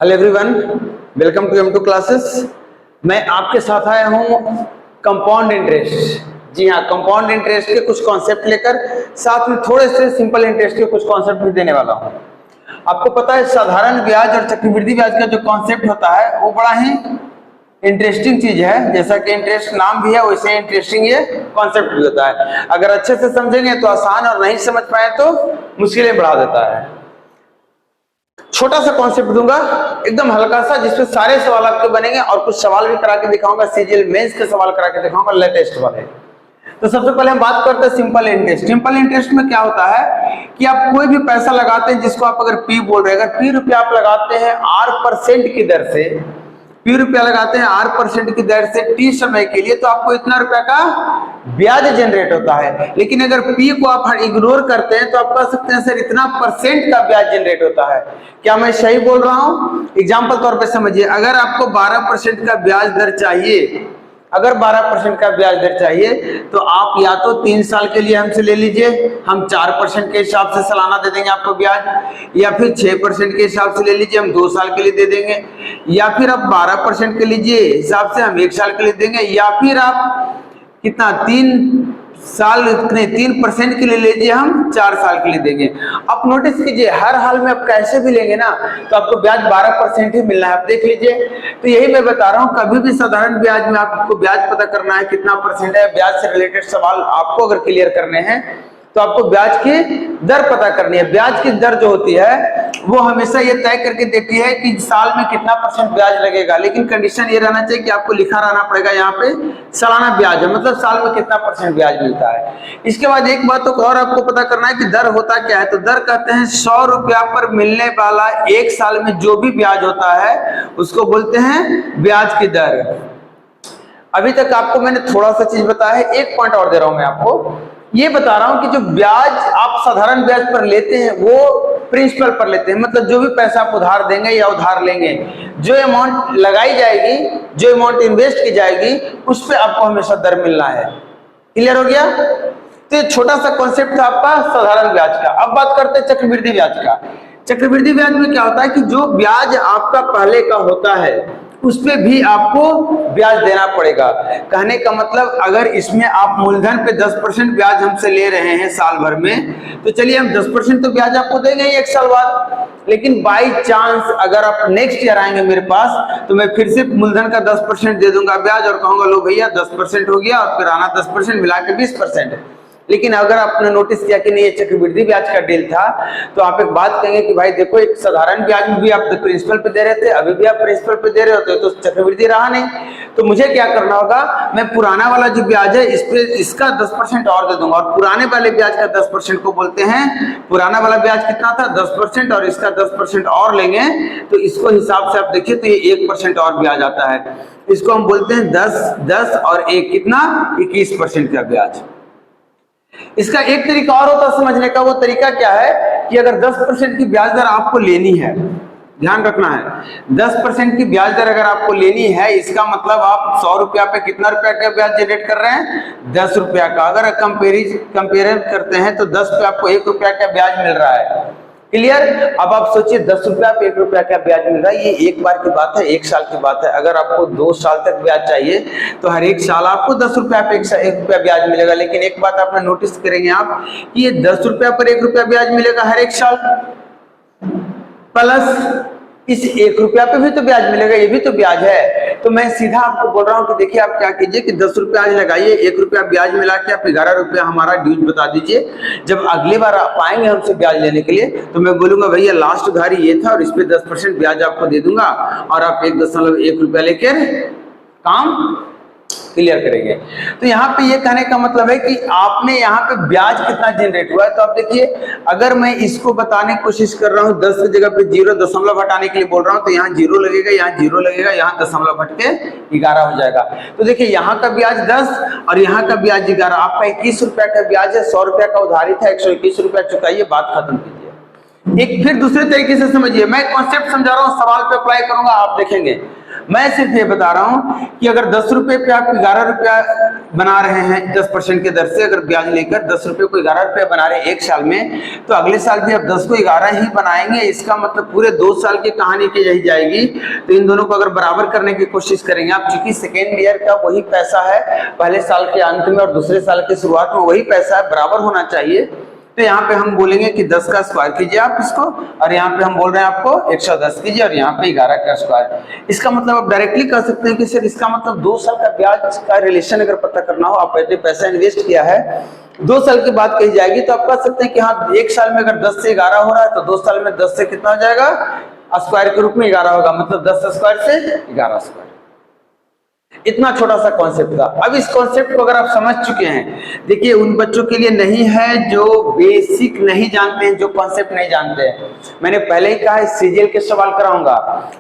Hello everyone, welcome to M2 classes. मैं आपके साथ आया हूँ कंपाउंड इंटरेस्ट। जी हाँ, कंपाउंड इंटरेस्ट के कुछ कॉन्सेप्ट लेकर साथ में थोड़े से सिंपल इंटरेस्ट के कुछ कॉन्सेप्ट भी देने वाला हूँ। आपको पता है साधारण ब्याज और चक्रवृद्धि ब्याज का जो कॉन्सेप्ट होता है वो बड़ा ही इंटरेस्टिंग चीज है। जैसा कि इंटरेस्ट नाम भी है वैसे इंटरेस्टिंग ये कॉन्सेप्ट भी होता है। अगर अच्छे से समझेंगे तो आसान और नहीं समझ पाए तो मुश्किलें बढ़ा देता है। छोटा सा कॉन्सेप्ट दूंगा, एकदम हल्का सा, जिसपे सारे सवाल आपके बनेंगे और कुछ सवाल भी करा के दिखाऊंगा। सीजीएल मेंस के सवाल करा के दिखाऊंगा, लेटेस्ट वाले। तो सबसे पहले हम बात करते हैं सिंपल इंटरेस्ट। सिंपल इंटरेस्ट में क्या होता है कि आप कोई भी पैसा लगाते हैं, जिसको आप अगर पी बोल रहे हैं, अगर पी रुपया आप लगाते हैं R% की दर से, पी रुपया लगाते हैं R% की दर से टी समय के लिए, तो आपको इतना रुपया का ब्याज जनरेट होता है। लेकिन अगर पी को आप इग्नोर करते हैं तो आप कह सकते हैं सर इतना % का ब्याज जनरेट होता है। क्या मैं सही बोल रहा हूं? एग्जाम्पल तौर पे समझिए, अगर आपको 12% का ब्याज दर चाहिए, अगर 12% का ब्याज दर चाहिए तो आप या तो 3 साल के लिए हमसे ले लीजिए, हम 4% के हिसाब से सालाना दे देंगे आपको ब्याज, या फिर 6% के हिसाब से ले लीजिए, हम 2 साल के लिए दे देंगे, या फिर आप 12% के लीजिए हिसाब से हम 1 साल के लिए देंगे, या फिर आप कितना 3% के लिए लीजिए, हम 4 साल के लिए देंगे। आप नोटिस कीजिए, हर हाल में आप कैसे भी लेंगे ना तो आपको ब्याज 12% ही मिलना है। आप देख लीजिए, तो यही मैं बता रहा हूँ, कभी भी साधारण ब्याज में आपको ब्याज पता करना है कितना % है, ब्याज से रिलेटेड सवाल आपको अगर क्लियर करने हैं तो आपको ब्याज की दर पता करनी है। ब्याज की दर जो होती है वो हमेशा ये तय करके देती है कि साल में कितना % ब्याज लगेगा, लेकिन कंडीशन ये रहना चाहिए कि आपको लिखा रहना पड़ेगा यहाँ पे सालाना ब्याज है, मतलब साल में कितना % ब्याज मिलता है। इसके बाद एक बात और आपको पता करना है कि दर होता क्या है। तो दर कहते हैं 100 रुपया पर मिलने वाला 1 साल में जो भी ब्याज होता है उसको बोलते हैं ब्याज की दर। अभी तक आपको मैंने थोड़ा सा चीज बताया है, एक पॉइंट और दे रहा हूं मैं आपको। ये बता रहा हूं कि जो ब्याज आप साधारण ब्याज पर लेते हैं वो प्रिंसिपल पर लेते हैं, मतलब जो भी पैसा आप उधार देंगे या उधार लेंगे, जो अमाउंट लगाई जाएगी, जो अमाउंट इन्वेस्ट की जाएगी, उस पर आपको हमेशा दर मिलना है। क्लियर हो गया? तो ये छोटा सा कॉन्सेप्ट था आपका साधारण ब्याज का। अब बात करते हैं चक्रवृद्धि ब्याज का। चक्रवृद्धि ब्याज में क्या होता है कि जो ब्याज आपका पहले का होता है उस पे भी आपको ब्याज देना पड़ेगा। कहने का मतलब, अगर इसमें आप मूलधन पे 10% ब्याज हमसे ले रहे हैं साल भर में, तो चलिए हम 10% तो ब्याज आपको देंगे ही 1 साल बाद। लेकिन बाई चांस अगर आप नेक्स्ट ईयर आएंगे मेरे पास तो मैं फिर से मूलधन का 10% दे दूंगा ब्याज और कहूंगा लो भैया 10% हो गया, और फिर आना 10% मिला के 20%। लेकिन अगर आपने नोटिस किया कि नहीं ये चक्रवृद्धि ब्याज का डील था, तो आप एक बात कहेंगे कि भाई देखो, एक साधारण ब्याज में भी आप प्रिंसिपल पे दे रहे थे, अभी भी आप प्रिंसिपल पे दे रहे होते तो चक्रवृद्धि रहा नहीं। तो मुझे क्या करना होगा, मैं पुराना वाला जो ब्याज है इस पे इसका 10% और दे दूंगा, और पुराने वाले ब्याज का 10% को बोलते हैं, पुराना वाला ब्याज कितना था 10%, और इसका 10% और लेंगे तो इसको हिसाब से आप देखिए तो ये 1% और ब्याज आता है। इसको हम बोलते हैं 10 और 1 कितना 21% का ब्याज। इसका एक तरीका और होता समझने का। वो तरीका क्या है कि अगर 10% की ब्याज दर आपको लेनी है, ध्यान रखना है, 10% की ब्याज दर अगर आपको लेनी है, इसका मतलब आप 100 रुपया पे कितना रुपया का ब्याज जनरेट कर रहे हैं 10 रुपया का। अगर कंपेयर करते हैं तो 10 पे आपको 1 रुपया का ब्याज मिल रहा है। क्लियर? अब आप सोचिए 10 रुपया पे 1 रुपया का ब्याज मिल रहा है, ये एक बार की बात है, 1 साल की बात है। अगर आपको 2 साल तक ब्याज चाहिए तो हर 1 साल आपको 10 रुपया पे 1 रुपया ब्याज मिलेगा। लेकिन एक बात आपने नोटिस करेंगे आप कि ये 10 रुपया पर 1 रुपया ब्याज मिलेगा हर 1 साल, प्लस इस 1 रुपया पे भी तो ब्याज मिलेगा, ये भी तो ब्याज है। तो मैं सीधा आपको बोल रहा हूँ कि देखिए आप क्या कीजिए कि 10 रुपया आज लगाइए, 1 रुपया ब्याज मिला के आप 11 रुपया हमारा ड्यूज बता दीजिए। जब अगली बार आप आएंगे हमसे ब्याज लेने के लिए तो मैं बोलूंगा भैया लास्ट उधारी ये था और इस पे 10% ब्याज आपको दे दूंगा, और आप 1.1 रुपया लेकर काम क्लियर करेंगे। तो यहाँ पे ये कहने का मतलब है कि आपने यहाँ पे ब्याज कितना जनरेट हुआ है। तो आप देखिए, अगर मैं इसको बताने की कोशिश कर रहा हूँ 10 की जगह पे 0 दशमलव हटाने के लिए बोल रहा हूँ, तो यहाँ 0 लगेगा, यहाँ 0 लगेगा, यहाँ दशमलव हट के 11 हो जाएगा। तो देखिए यहाँ का ब्याज 10 और यहाँ का ब्याज 11, आपका 21 रुपया का ब्याज है, 100 रुपया का उधारी था, 121 रुपया चुकाइए, बात खत्म कीजिए। एक फिर दूसरे तरीके से समझिए, मैं कॉन्सेप्ट समझा रहा हूँ, सवाल पे अप्लाई करूंगा, आप देखेंगे। मैं सिर्फ ये बता रहा हूं कि अगर 10 रुपए पे आप 11 रुपया बना रहे हैं 10% के दर से, अगर ब्याज लेकर 10 रुपए को 11 रुपया बना रहे हैं एक साल में, तो अगले साल भी आप 10 को 11 ही बनाएंगे। इसका मतलब पूरे 2 साल की कहानी की यही जाएगी। तो इन दोनों को अगर बराबर करने की कोशिश करेंगे आप, चूंकि सेकेंड ईयर का वही पैसा है पहले साल के अंत में और दूसरे साल की शुरुआत में वही पैसा है, बराबर होना चाहिए। तो यहाँ पे हम बोलेंगे कि 10 का स्क्वायर कीजिए आप इसको, और यहाँ पे हम बोल रहे हैं आपको 110 कीजिए, और यहाँ पे 11 का स्क्वायर। इसका मतलब आप डायरेक्टली कर सकते हैं कि सर इसका मतलब 2 साल का ब्याज का रिलेशन अगर पता करना हो, आप पहले पैसा इन्वेस्ट किया है 2 साल की बात कही जाएगी, तो आप कह सकते हैं कि हाँ एक साल में अगर 10 से 11 हो रहा है तो 2 साल में 10 से कितना हो जाएगा, स्क्वायर के रूप में 11 होगा, मतलब 10 स्क्वायर से 11 स्क्वायर। इतना छोटा सा कॉन्सेप्ट था। अब इस कॉन्सेप्ट को अगर आप समझ चुके हैं, देखिए उन बच्चों के लिए नहीं है जो बेसिक नहीं जानते हैं, जो कॉन्सेप्ट नहीं जानते हैं। मैंने पहले ही कहा सीजीएल के सवाल कराऊंगा।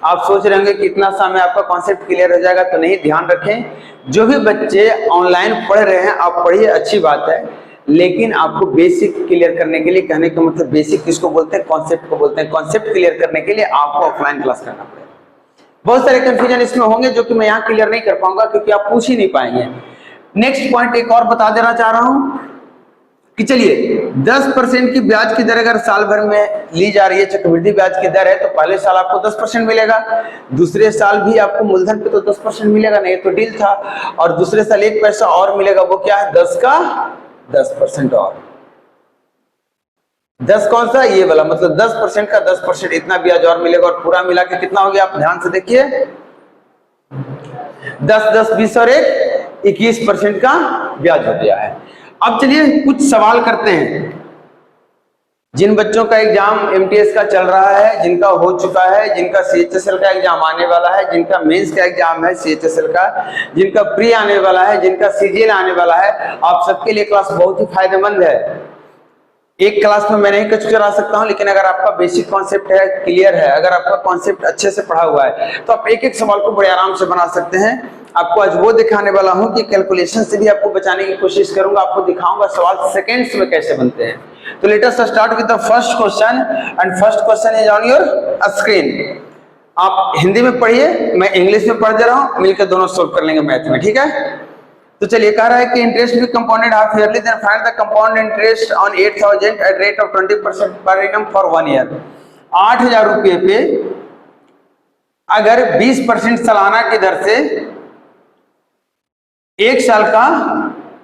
आप सोच रहे होंगे कितना समय आपका कॉन्सेप्ट क्लियर हो जाएगा, तो नहीं, ध्यान रखें जो भी बच्चे ऑनलाइन पढ़ रहे हैं आप पढ़िए, अच्छी बात है, लेकिन आपको बेसिक क्लियर करने के लिए, कहने का मतलब बेसिक किसको बोलते हैं, कॉन्सेप्ट को बोलते हैं। कॉन्सेप्ट क्लियर करने के लिए आपको ऑफलाइन क्लास करना पड़ेगा। बहुत सारे कंफ्यूजन इसमें होंगे जो कि मैं यहाँ क्लियर नहीं कर पाऊंगा क्योंकि आप पूछ ही नहीं पाएंगे। नेक्स्ट पॉइंट एक और बता देना चाह रहा हूं कि चलिए 10% की ब्याज की दर अगर साल भर में ली जा रही है, चक्रवृद्धि ब्याज की दर है, तो पहले साल आपको 10% मिलेगा, दूसरे साल भी आपको मूलधन पे तो 10% मिलेगा, नहीं तो डील था, और दूसरे साल 1 पैसा और मिलेगा, वो क्या है 10 का 10% और। 10 कौन सा, ये वाला, मतलब 10% का 10% इतना ब्याज और मिलेगा, और पूरा मिला के कितना हो गया आप ध्यान से देखिए, 10 10 20 और 1 21% का ब्याज हो गया है। अब चलिए कुछ सवाल करते हैं। जिन बच्चों का एग्जाम एमटीएस का चल रहा है, जिनका हो चुका है, जिनका सीएचएसएल का एग्जाम आने वाला है, जिनका मेंस का एग्जाम है सीएचएसएल का, जिनका प्री आने वाला है, जिनका सीजीएल आने वाला है, आप सबके लिए क्लास बहुत ही फायदेमंद है। एक क्लास में मैं नहीं कुछ करा सकता हूं, लेकिन अगर आपका बेसिक कॉन्सेप्ट है, क्लियर है, अगर आपका कॉन्सेप्ट अच्छे से पढ़ा हुआ है, तो आप एक एक सवाल को बड़े आराम से बना सकते हैं। आपको आज वो दिखाने वाला हूं कि कैलकुलेशन से भी आपको बचाने की कोशिश करूंगा, आपको दिखाऊंगा सवाल सेकेंड्स में कैसे बनते हैं। तो let us start with the first question, and first question is on your screen. आप हिंदी में पढ़िए, मैं इंग्लिश में पढ़ दे रहा हूं, मिलकर दोनों सोल्व कर लेंगे मैथ में, ठीक है। तो चलिए कह रहा है कि इंटरेस्ट भी compounded half yearly, then find the compound interest on 8000 at rate of 20% per annum for 1 year. 8000 रुपये पे अगर 20% सालाना की दर से 1 साल का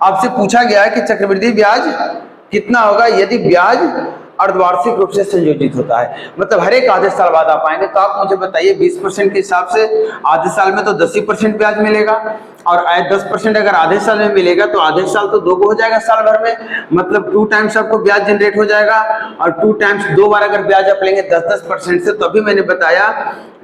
आपसे पूछा गया है कि चक्रवृद्धि ब्याज कितना होगा यदि ब्याज अर्धवार्षिक रूप से संयोजित होता है, मतलब हर एक आधे साल बाद आप आएंगे, तो आप मुझे बताइए 20% के हिसाब से आधे साल में तो 10% ब्याज मिलेगा, और 10% अगर आधे साल में मिलेगा तो आधे साल तो 2 हो जाएगा साल भर में, मतलब 2 टाइम्स आपको ब्याज जनरेट हो जाएगा, और 2 टाइम्स 2 बार अगर ब्याज आप लेंगे 10% से, तो अभी मैंने बताया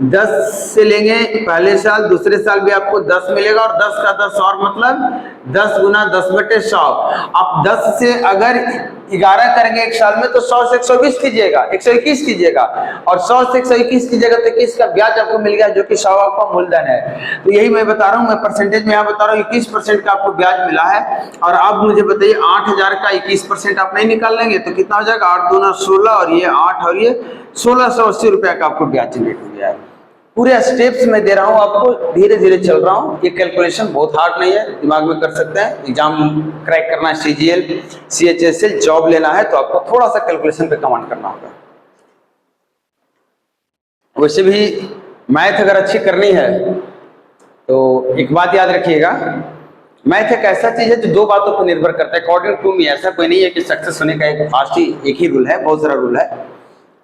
10 से लेंगे पहले साल, दूसरे साल भी आपको 10 मिलेगा, और 10 का 10 और मतलब 10 गुना 10/100। आप 10 से अगर 11 करेंगे एक साल में तो 100 से 120 कीजिएगा, 121 कीजिएगा, और 100 से 121 कीजिएगा तो 21 का ब्याज आपको मिल गया, जो कि 100 आपका मूलधन है। तो यही मैं बता रहा हूँ, मैं परसेंटेज में यहाँ बता रहा हूँ 21% का आपको ब्याज मिला है। और अब मुझे बताइए 8000 का 21% आप नहीं निकाल लेंगे तो कितना हो जाएगा, 8 दूना 16, और ये 8 और ये 1680 रुपया का आपको ब्याज जनरेट हो गया है। पूरे स्टेप्स में दे रहा हूं आपको, धीरे धीरे चल रहा हूं। ये कैलकुलेशन बहुत हार्ड नहीं है, दिमाग में कर सकते हैं। एग्जाम क्रैक करना है, सीजीएल सीएचएसएल जॉब लेना है, तो आपको थोड़ा सा कैलकुलेशन पे कमांड करना होगा। वैसे भी मैथ अगर अच्छी करनी है तो एक बात याद रखिएगा, मैथ एक ऐसा चीज है जो 2 बातों पर निर्भर करता है। अकॉर्डिंग टू मी, ऐसा कोई नहीं है कि सक्सेस होने का एक ही रूल है, बहुत सारा रूल है।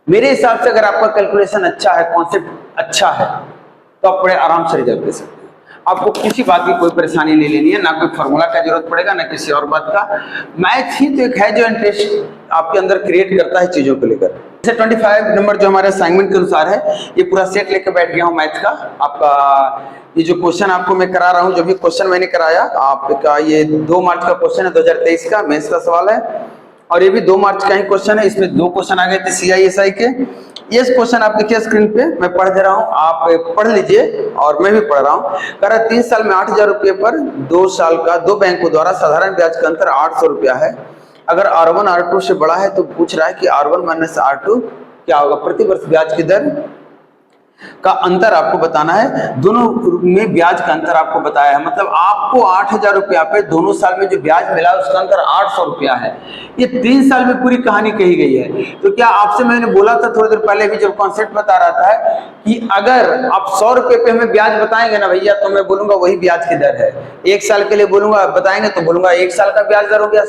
मेरे हिसाब से अगर आपका कैलकुलेशन अच्छा है, कॉन्सेप्ट अच्छा है, तो आप बड़े आराम से रिजल्ट दे सकते हैं। आपको किसी बात की कोई परेशानी नहीं लेनी है, ना कोई फार्मूला का जरूरत पड़ेगा, ना किसी और बात का। मैथ ही तो एक है जो इंटरेस्ट आपके अंदर क्रिएट करता है चीजों को लेकर। जैसे 25 नंबर जो हमारे असाइनमेंट के अनुसार है, ये पूरा सेट लेकर बैठ गया हूँ मैथ का। आपका ये जो क्वेश्चन आपको मैं करा रहा हूँ, जो भी क्वेश्चन मैंने कराया आपका, ये 2 मार्च का क्वेश्चन है, 2023 का मेंस का सवाल है, और ये भी 2 मार्च का ही क्वेश्चन है। इसमें 2 क्वेश्चन आ गए थे CISI के। ये क्वेश्चन आप देखिए स्क्रीन पे, मैं पढ़ दे रहा हूँ, आप पढ़ लीजिए और मैं भी पढ़ रहा हूँ। कह रहा है 3 साल में 8000 रुपये पर 2 साल का 2 बैंकों द्वारा साधारण ब्याज का अंतर 800 रुपया है। अगर R1 R2 से बड़ा है तो पूछ रहा है कि R1 - R2 क्या होगा, प्रति वर्ष ब्याज की दर का अंतर आपको बताना है, दोनों में ब्याज का अंतर आपको बताया है। मतलब आपको 8,000 रुपया पे दोनों साल में जो ब्याज मिला उसका अंतर 800 रुपया है। ये 3 साल में पूरी कहानी कही गई है। तो क्या आपसे मैंने बोला था थोड़ी देर पहले भी जब कॉन्सेप्ट बता रहा था कि अगर आप 100 रुपये पे हमें ब्याज बताएंगे ना भैया, तो मैं बोलूंगा वही ब्याज की दर है। 1 साल के लिए बोलूंगा बताएंगे तो बोलूंगा 1 साल का ब्याज दर हो गया।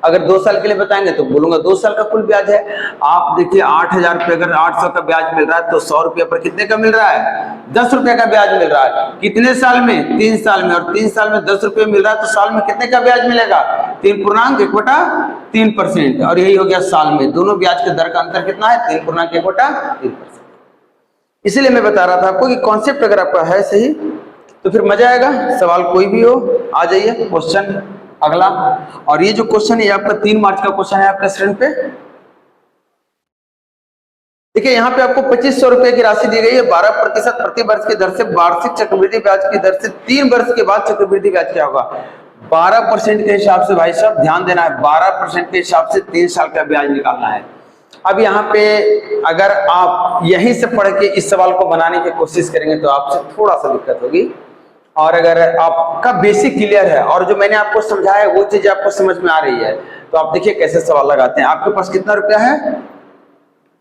अगर 2 साल के लिए बताएंगे तो बोलूंगा 2 साल का कुल ब्याज है। आप देखिए 8,000 रुपये अगर 800 का ब्याज मिल रहा है तो 100 रुपये पर कितने का मिल रहा है? 10 रुपये का ब्याज मिल रहा है। कितने साल में? 3 साल में। और 3 साल में 10 रुपये मिल रहा है तो साल में कितने का ब्याज मिलेगा? 3.1/3%। और यही हो गया साल में। दोनों ब्याज के दर का अंतर कितना है? 3.1/3%। इसलिए मैं बता रहा था आपको कि कॉन्सेप्ट अगर आपका है सही तो फिर मजा आएगा। सवाल कोई भी हो आ जाइए। क्वेश्चन अगला, और ये जो क्वेश्चन है आपका 3 मार्च का क्वेश्चन है आपका स्क्रीन पे। देखिए यहाँ पे आपको 2500 रुपए की राशि दी गई है। 12% प्रति वर्ष की दर से वार्षिक चक्रवृद्धि ब्याज की दर से 3 वर्ष के बाद चक्रवृद्धि ब्याज क्या होगा? 12% के हिसाब से भाई साहब ध्यान देना है। 12% के हिसाब से 3 साल का ब्याज निकालना है। अब यहाँ पे अगर आप यहीं से पढ़ के इस सवाल को बनाने की कोशिश करेंगे तो आपसे थोड़ा सा दिक्कत होगी। और अगर आपका बेसिक क्लियर है और जो मैंने आपको समझाया है वो चीज आपको समझ में आ रही है तो आप देखिए कैसे सवाल लगाते हैं। आपके पास कितना रुपया है?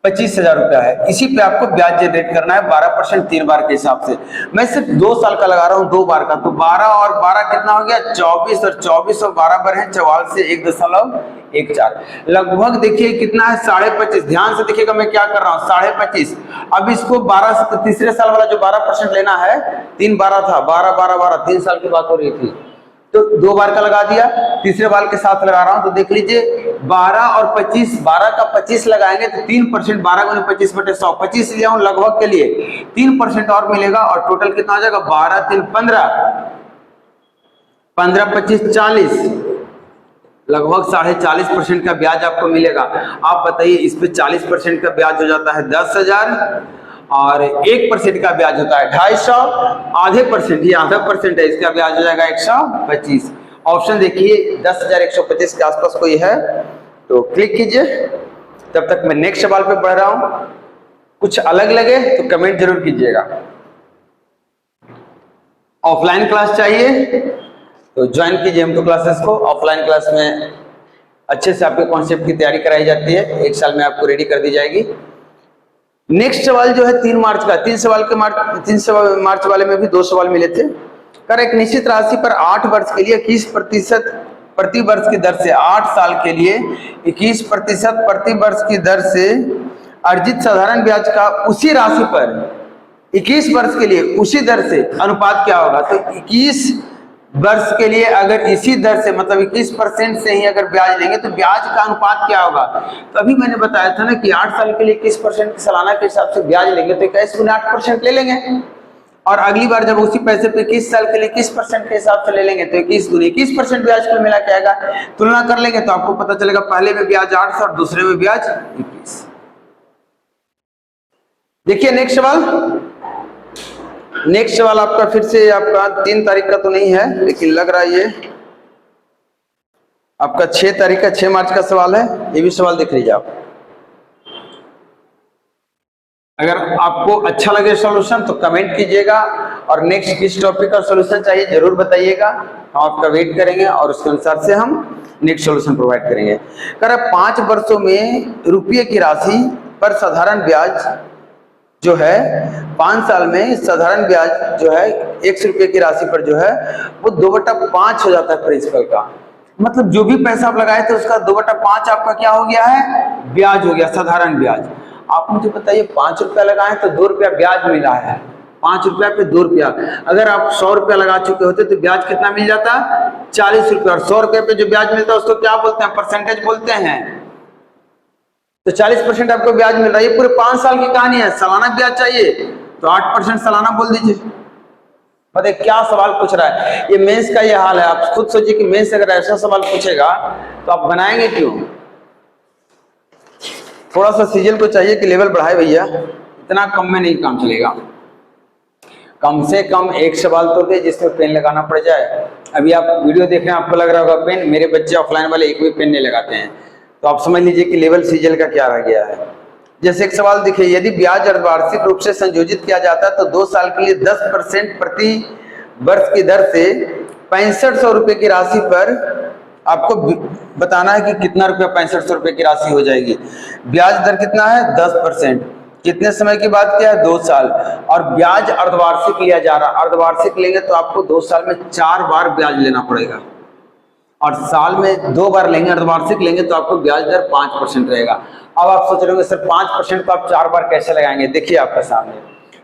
25,000 रुपया है। इसी पे आपको ब्याज जनरेट करना है 12% 3 बार के हिसाब से। मैं सिर्फ 2 साल का लगा रहा हूँ, 2 बार का। तो 12 और 12 कितना हो गया? 24। और 24 और 12 बार है 44 से 1.14 लगभग। देखिए कितना है? 25.5। ध्यान से देखिएगा मैं क्या कर रहा हूँ, 25.5। अब इसको 12 से तीसरे साल वाला जो 12% लेना है, 3 12 था, 12 12 12 3 साल की बात हो रही थी तो 2 बार का लगा दिया। तीसरे बार के साथ लगा रहा हूं तो देख लीजिए 12 और 25, 12 का 25 लगाएंगे तो 3%। 12 गुने 25/100, 25 लिया हूं लगभग के लिए, 3% और मिलेगा और टोटल कितना हो जाएगा? 12 3 15, 15 25 40, लगभग 40.5% का ब्याज आपको मिलेगा। आप बताइए इस पे 40% का ब्याज हो जाता है 10,000 और 1% का ब्याज होता है 250, आधे परसेंट, ये आधा परसेंट है, इसका ब्याज हो जाएगा 125। ऑप्शन देखिए 10,125 के आसपास कोई है तो क्लिक कीजिए। तब तक मैं नेक्स्ट सवाल पे बढ़ रहा हूं। कुछ अलग लगे तो कमेंट जरूर कीजिएगा। ऑफलाइन क्लास चाहिए तो ज्वाइन कीजिए हम क्लासेस को। ऑफलाइन क्लास में अच्छे से आपके कॉन्सेप्ट की तैयारी कराई जाती है, 1 साल में आपको रेडी कर दी जाएगी। नेक्स्ट सवाल जो है 3 मार्च का, 3 मार्च वाले में भी 2 सवाल मिले थे। कर एक निश्चित राशि पर 8 वर्ष के लिए 21% प्रति वर्ष की दर से 8 साल के लिए 21% प्रति वर्ष की दर से अर्जित साधारण ब्याज का उसी राशि पर 21 वर्ष के लिए उसी दर से अनुपात क्या होगा? तो 21 वर्ष के लिए अगर इसी दर से मतलब 21% से ही अगर ब्याज लेंगे तो ब्याज का अनुपात क्या होगा? तो अभी मैंने बताया था ना कि 8 साल के लिए 21% की सालाना के हिसाब से ब्याज लेंगे तो 21 गुना 8% ले लेंगे। और अगली बार जब उसी पैसे पे 21 साल के लिए 21% के हिसाब से ले लेंगे तो 21 गुना 21% ब्याज को मिला क्या आएगा? तुलना कर लेंगे तो आपको पता चलेगा पहले में ब्याज 8 और दूसरे में ब्याज 21। देखिए नेक्स्ट सवाल। नेक्स्ट सवाल आपका फिर से आपका 3 तारीख का तो नहीं है लेकिन लग रहा है ये आपका 6 तारीख का 6 मार्च का सवाल है। ये भी सवाल देख लीजिए आप। अगर आपको अच्छा लगे सॉल्यूशन तो कमेंट कीजिएगा और नेक्स्ट किस टॉपिक का सॉल्यूशन चाहिए जरूर बताइएगा। हम आपका वेट करेंगे और उसके अनुसार से हम नेक्स्ट सॉल्यूशन प्रोवाइड करेंगे। कर 5 वर्षों में रुपये की राशि पर साधारण ब्याज जो है 5 साल में साधारण ब्याज जो है 100 रुपये की राशि पर जो है वो 2/5 हो जाता है प्रिंसिपल का। मतलब जो भी पैसा आप लगाए थे उसका 2/5 आपका क्या हो गया है? ब्याज हो गया, साधारण ब्याज। आप मुझे बताइए 5 रुपया लगाए तो 2 रुपया ब्याज मिला है। 5 रुपया पे 2 रुपया। अगर आप 100 रुपया लगा चुके होते तो ब्याज कितना मिल जाता? 40 रुपया। और 100 रुपये पे जो ब्याज मिलता है उसको क्या बोलते हैं? परसेंटेज बोलते हैं। तो 40% आपको ब्याज मिल रहा है। ये पूरे 5 साल की कहानी है। सालाना ब्याज चाहिए तो 8% सालाना बोल दीजिए। बताइए क्या सवाल पूछ रहा है? ये मेंस का ये हाल है। आप खुद सोचिए कि मेंस अगर ऐसा सवाल पूछेगा तो आप बनाएंगे क्यों? थोड़ा सा सीजन को चाहिए कि लेवल बढ़ाए भैया, इतना कम में नहीं काम चलेगा। कम से कम एक सवाल तो दे जिसमें पेन लगाना पड़ जाए। अभी आप वीडियो देख रहे हैं आपको लग रहा होगा पेन, मेरे बच्चे ऑफलाइन वाले एक भी पेन नहीं लगाते हैं। तो आप समझ लीजिए कि लेवल सीजल का क्या रह गया है। जैसे एक सवाल देखिए, यदि ब्याज अर्धवार्षिक रूप से संयोजित किया जाता है तो 2 साल के लिए 10% प्रति वर्ष की दर से 6500 रुपए की राशि पर आपको बताना है कि कितना रुपया 6500 रुपए की राशि हो जाएगी। ब्याज दर कितना है 10%, कितने समय की बात किया है 2 साल, और ब्याज अर्धवार्षिक लिया जा रहा है। अर्धवार्षिक लेंगे तो आपको 2 साल में 4 बार ब्याज लेना पड़ेगा, और साल में 2 बार लेंगे, अर्धवार्षिक लेंगे तो आपको ब्याज दर 5% रहेगा। अब आप सोच रहे होंगे सर 5% को आप 4 बार कैसे लगाएंगे? देखिए आपके सामने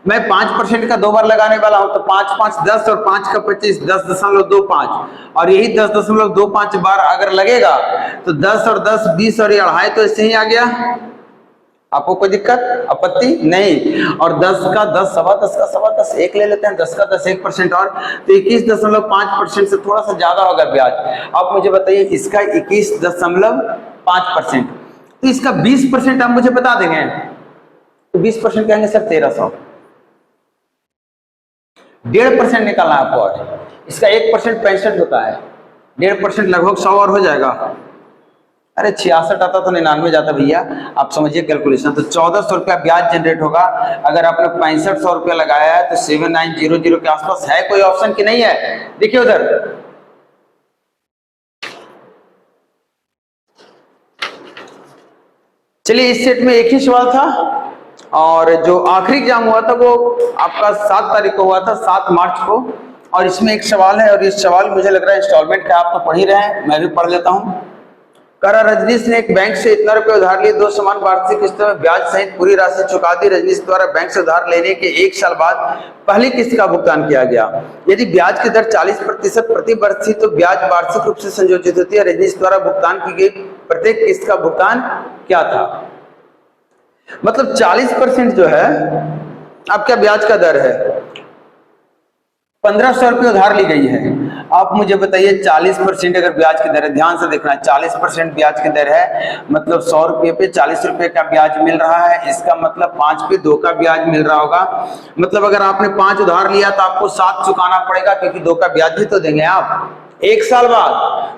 मैं 5% का 2 बार लगाने वाला हूं, तो 5 5 10 और 5 का 25, 10.25, और यही 10.25 बार अगर लगेगा तो 10 और 10 20 और 2.5 तो ऐसे ही आ गया। आपको कोई दिक्कत आपत्ति नहीं? और 10 का 10, सवा 10 का सवा 10, 1 ले लेते हैं, 10 का 10 1% और, तो 21.5% से थोड़ा सा ज्यादा होगा ब्याज। आप मुझे बताइए इसका 21.5%, तो इसका 20% आप मुझे बता देंगे, तो 20% कहेंगे सर 1300। 1.5% निकालना है आपको, और इसका 1% 65 होता है, 1.5% लगभग 100 और हो जाएगा। अरे 66 आता तो 99 जाता भैया, आप समझिए कैलकुलेशन। तो 1400 रुपया ब्याज जनरेट होगा। अगर आपने 6500 रुपया लगाया है तो 7900 के आसपास है कोई ऑप्शन कि नहीं है? देखिए उधर चलिए, इस सेट में एक ही सवाल था, और जो आखिरी एग्जाम हुआ था वो आपका 7 तारीख को हुआ था, 7 मार्च को, और इसमें एक सवाल है, और ये सवाल मुझे लग रहा है इंस्टॉलमेंट का, आप तो पढ़ ही रहे हैं, मैं भी पढ़ लेता हूँ। करा रजनीश ने एक बैंक से इतना रुपए उधार लिए, 2 समान वार्षिक किस्तों में ब्याज सहित पूरी राशि चुका दी। रजनीश द्वारा बैंक से उधार लेने के 1 साल बाद पहली किस्त का भुगतान किया गया। यदि ब्याज की दर 40% प्रति वर्ष थी तो ब्याज वार्षिक रूप से संयोजित होती है। रजनीश द्वारा भुगतान की गई प्रत्येक किस्त का भुगतान क्या था? मतलब 40% जो है आपका ब्याज का दर है, 1500 रुपये उधार ली गई है। आप मुझे बताइए 40% अगर ब्याज की दर है, ध्यान से देखना, 40% ब्याज की दर है, मतलब 100 रुपये पे 40 रुपये का ब्याज मिल रहा है। इसका मतलब 5 पे 2 का ब्याज मिल रहा होगा। मतलब अगर आपने 5 उधार लिया तो आपको 7 चुकाना पड़ेगा, क्योंकि 2 का ब्याज ही तो देंगे आप। 1 साल बाद,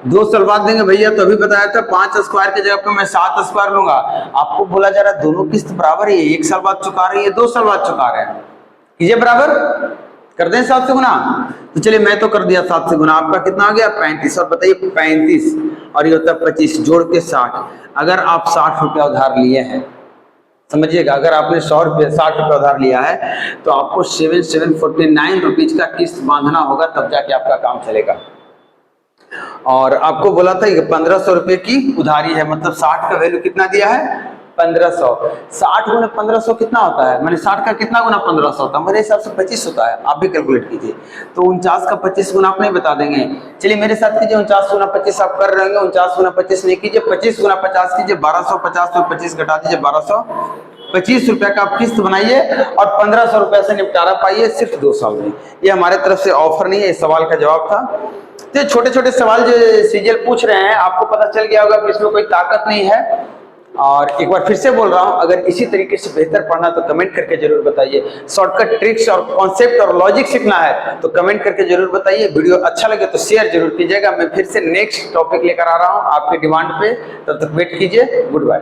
2 साल बाद देंगे भैया, तो अभी बताया था 5 स्क्वायर की जगह पे मैं 7 स्क्वायर लूंगा। आपको बोला जा रहा है दोनों किस्त बराबर है, 1 साल बाद चुका रही है, 2 साल बाद चुका रहे हैं, कीजिए बराबर, कर दें 7 से गुना। तो चलिए मैं तो कर दिया 7 से गुना, आपका कितना आ गया 35। और बताइए 35 और ये होता है 25, जोड़ के 60। अगर आप 60 रुपया उधार लिए हैं, समझिएगा, अगर आपने 60 रुपया उधार लिया है तो आपको 749 रुपीज का किस्त बांधना होगा, तब जाके आपका काम चलेगा। और आपको बोला था कि 1500 रुपए की उधारी है, मतलब 60 का वैल्यू कितना दिया है 1500। 60 गुना 1500 कितना होता है? मैंने 60 का कितना गुना 1500 होता है? मेरे हिसाब से 25 होता है, आप भी कैलकुलेट कीजिए। तो 49 का 25 गुना आप नहीं बता देंगे? चलिए मेरे साथ कीजिए, 49 गुना 25 आप कर रहे होंगे, 49 गुना 25 नहीं कीजिए, 25 गुना 50 कीजिए, 1250 में 25 घटा दीजिए, 1225 रुपया का आप किस्त बनाइए और 1500 रुपया से निपटारा पाइए सिर्फ 2 साल में। ये हमारे तरफ से ऑफर नहीं है, इस सवाल का जवाब था। तो छोटे छोटे सवाल जो सीजीएल पूछ रहे हैं, आपको पता चल गया होगा कि इसमें कोई ताकत नहीं है। और एक बार फिर से बोल रहा हूं, अगर इसी तरीके से बेहतर पढ़ना तो कमेंट करके जरूर बताइए। शॉर्टकट ट्रिक्स और कॉन्सेप्ट और लॉजिक सीखना है तो कमेंट करके जरूर बताइए। वीडियो अच्छा लगे तो शेयर जरूर कीजिएगा। मैं फिर से नेक्स्ट टॉपिक लेकर आ रहा हूं आपके डिमांड पे, तब तक वेट कीजिए। Good bye.